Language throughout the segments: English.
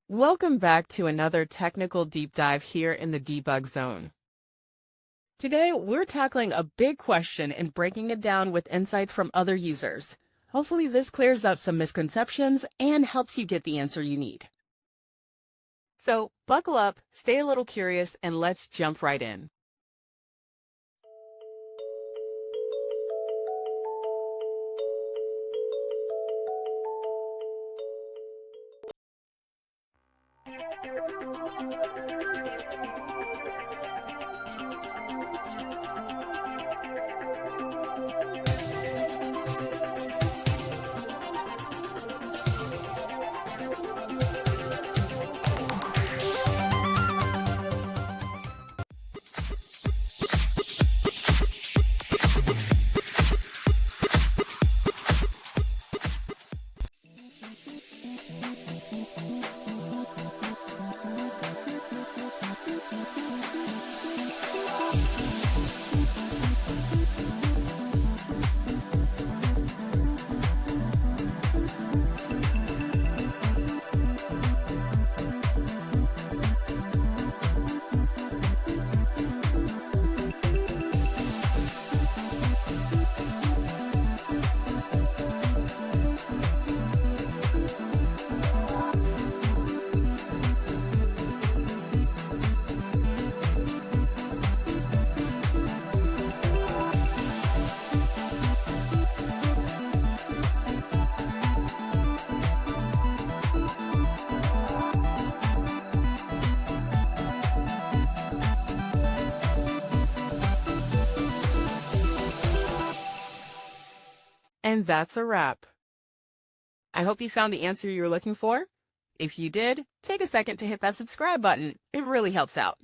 Welcome back to another technical deep dive here in the debug zone. Today, we're tackling a big question and breaking it down with insights from other users. Hopefully this clears up some misconceptions and helps you get the answer you need. So buckle up, stay a little curious, and let's jump right in. And that's a wrap. I hope you found the answer you were looking for. If you did, take a second to hit that subscribe button. It really helps out.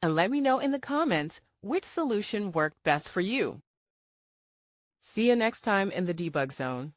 And let me know in the comments which solution worked best for you. See you next time in the debug zone.